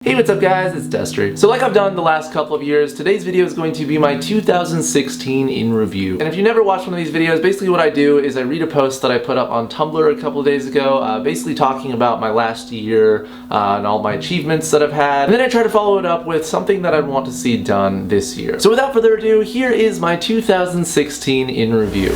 Hey, what's up guys, it's Destery. So like I've done the last couple of years, today's video is going to be my 2016 in review. And if you've never watched one of these videos, basically what I do is I read a post that I put up on Tumblr a couple of days ago, basically talking about my last year and all my achievements that I've had. And then I try to follow it up with something that I'd want to see done this year. So without further ado, here is my 2016 in review.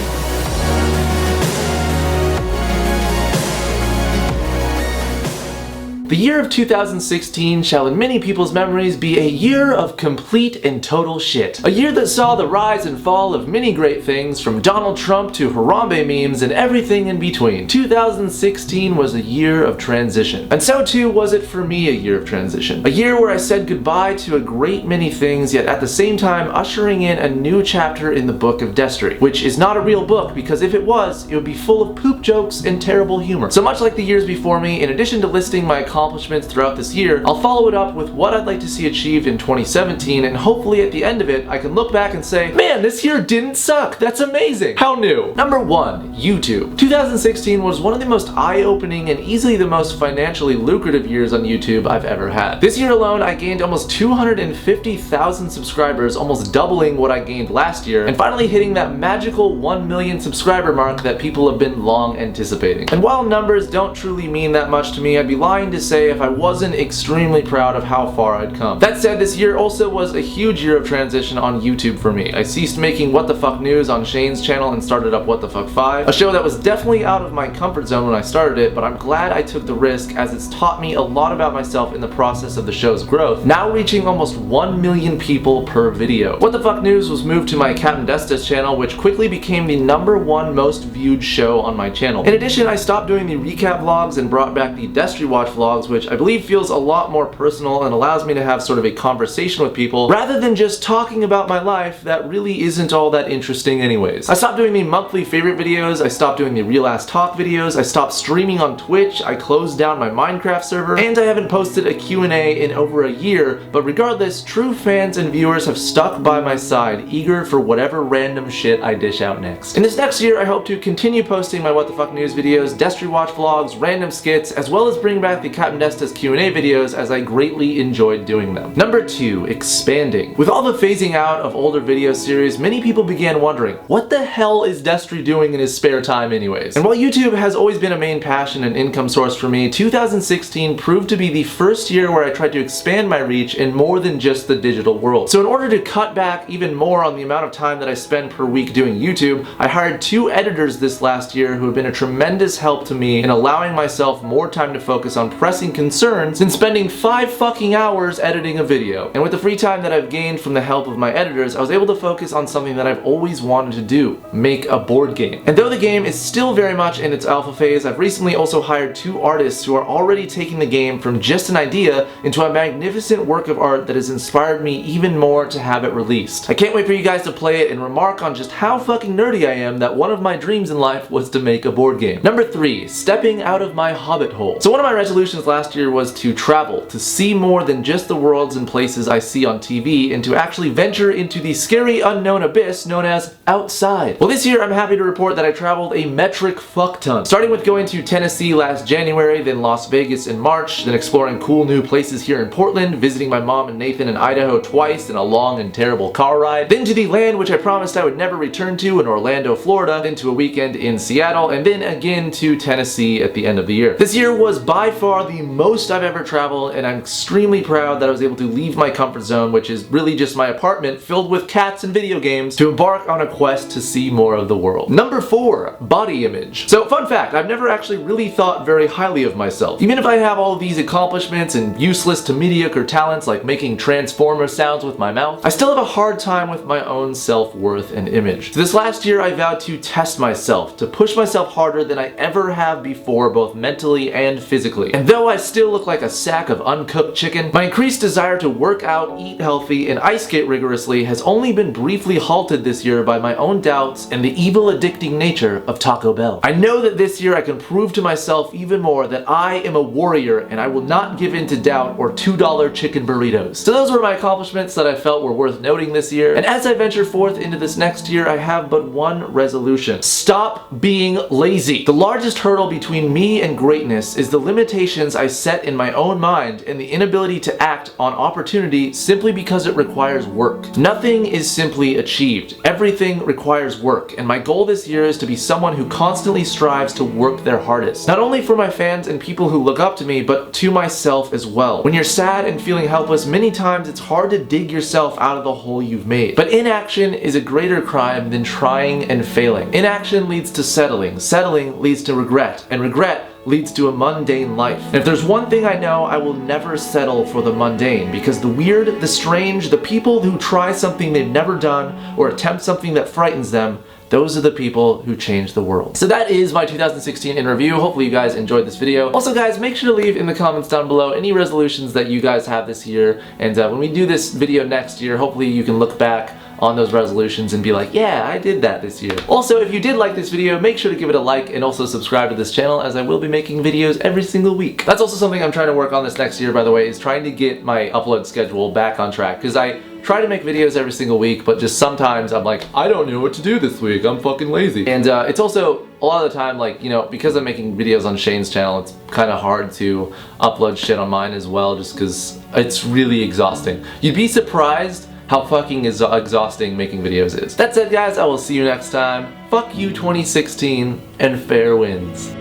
The year of 2016 shall in many people's memories be a year of complete and total shit. A year that saw the rise and fall of many great things, from Donald Trump to Harambe memes and everything in between. 2016 was a year of transition. And so too was it for me a year of transition. A year where I said goodbye to a great many things, yet at the same time ushering in a new chapter in the book of Destery, which is not a real book because if it was, it would be full of poop jokes and terrible humor. So much like the years before me, in addition to listing my accomplishments throughout this year, I'll follow it up with what I'd like to see achieved in 2017, and hopefully at the end of it, I can look back and say, man, this year didn't suck. That's amazing. How new? Number 1, YouTube. 2016 was one of the most eye-opening and easily the most financially lucrative years on YouTube I've ever had. This year alone, I gained almost 250,000 subscribers, almost doubling what I gained last year, and finally hitting that magical 1 million subscriber mark that people have been long anticipating. And while numbers don't truly mean that much to me, I'd be lying to say if I wasn't extremely proud of how far I'd come. That said, this year also was a huge year of transition on YouTube for me. I ceased making What the Fuck News on Shane's channel and started up What the Fuck 5, a show that was definitely out of my comfort zone when I started it, but I'm glad I took the risk as it's taught me a lot about myself in the process of the show's growth, now reaching almost 1 million people per video. What the Fuck News was moved to my Capndesdes channel, which quickly became the #1 most viewed show on my channel. In addition, I stopped doing the recap vlogs and brought back the Destery Watch vlogs, which I believe feels a lot more personal and allows me to have sort of a conversation with people rather than just talking about my life that really isn't all that interesting anyways. I stopped doing the monthly favorite videos, I stopped doing the real ass talk videos, I stopped streaming on Twitch, I closed down my Minecraft server, and I haven't posted a Q&A in over a year, but regardless, true fans and viewers have stuck by my side, eager for whatever random shit I dish out next. In this next year, I hope to continue posting my What the Fuck News videos, Destery Watch vlogs, random skits, as well as bring back the Capndesdes Q&A videos as I greatly enjoyed doing them. Number 2, expanding. With all the phasing out of older video series, many people began wondering, what the hell is Destery doing in his spare time anyways? And while YouTube has always been a main passion and income source for me, 2016 proved to be the first year where I tried to expand my reach in more than just the digital world. So in order to cut back even more on the amount of time that I spend per week doing YouTube, I hired 2 editors this last year who have been a tremendous help to me in allowing myself more time to focus on pressing concerns than spending 5 fucking hours editing a video. And with the free time that I've gained from the help of my editors, I was able to focus on something that I've always wanted to do, make a board game. And though the game is still very much in its alpha phase, I've recently also hired 2 artists who are already taking the game from just an idea into a magnificent work of art that has inspired me even more to have it released. I can't wait for you guys to play it and remark on just how fucking nerdy I am that one of my dreams in life was to make a board game. Number 3, stepping out of my hobbit hole. So one of my resolutions last year was to travel, to see more than just the worlds and places I see on TV, and to actually venture into the scary unknown abyss known as outside. Well, this year I'm happy to report that I traveled a metric fuck ton, starting with going to Tennessee last January, then Las Vegas in March, then exploring cool new places here in Portland, visiting my mom and Nathan in Idaho twice in a long and terrible car ride, then to the land which I promised I would never return to in Orlando, Florida, then to a weekend in Seattle, and then again to Tennessee at the end of the year. This year was by far the most I've ever traveled, and I'm extremely proud that I was able to leave my comfort zone, which is really just my apartment filled with cats and video games, to embark on a quest to see more of the world. Number 4, body image. So fun fact, I've never actually really thought very highly of myself. Even if I have all these accomplishments and useless to mediocre talents like making transformer sounds with my mouth, I still have a hard time with my own self-worth and image. So this last year I vowed to test myself, to push myself harder than I ever have before, both mentally and physically. And though I still look like a sack of uncooked chicken, my increased desire to work out, eat healthy, and ice skate rigorously has only been briefly halted this year by my own doubts and the evil addicting nature of Taco Bell. I know that this year I can prove to myself even more that I am a warrior and I will not give in to doubt or $2 chicken burritos. So those were my accomplishments that I felt were worth noting this year, and as I venture forth into this next year, I have but one resolution. Stop being lazy. The largest hurdle between me and greatness is the limitations expectations I set in my own mind and the inability to act on opportunity simply because it requires work. Nothing is simply achieved. Everything requires work, and my goal this year is to be someone who constantly strives to work their hardest. Not only for my fans and people who look up to me, but to myself as well. When you're sad and feeling helpless, many times it's hard to dig yourself out of the hole you've made. But inaction is a greater crime than trying and failing. Inaction leads to settling. Settling leads to regret, and regret leads to a mundane life. And if there's one thing I know, I will never settle for the mundane, because the weird, the strange, the people who try something they've never done or attempt something that frightens them, those are the people who change the world. So that is my 2016 in review. Hopefully you guys enjoyed this video. Also guys, make sure to leave in the comments down below any resolutions that you guys have this year, and when we do this video next year, hopefully you can look back on those resolutions and be like, yeah, I did that this year. Also, if you did like this video, make sure to give it a like and also subscribe to this channel, as I will be making videos every single week. That's also something I'm trying to work on this next year, by the way, is trying to get my upload schedule back on track, because I try to make videos every single week, but just sometimes I'm like, I don't know what to do this week, I'm fucking lazy. And it's also, a lot of the time, like, you know, because I'm making videos on Shane's channel, it's kind of hard to upload shit on mine as well, just because it's really exhausting. You'd be surprised how fucking exhausting making videos is. That said guys, I will see you next time. Fuck you 2016, and fair winds.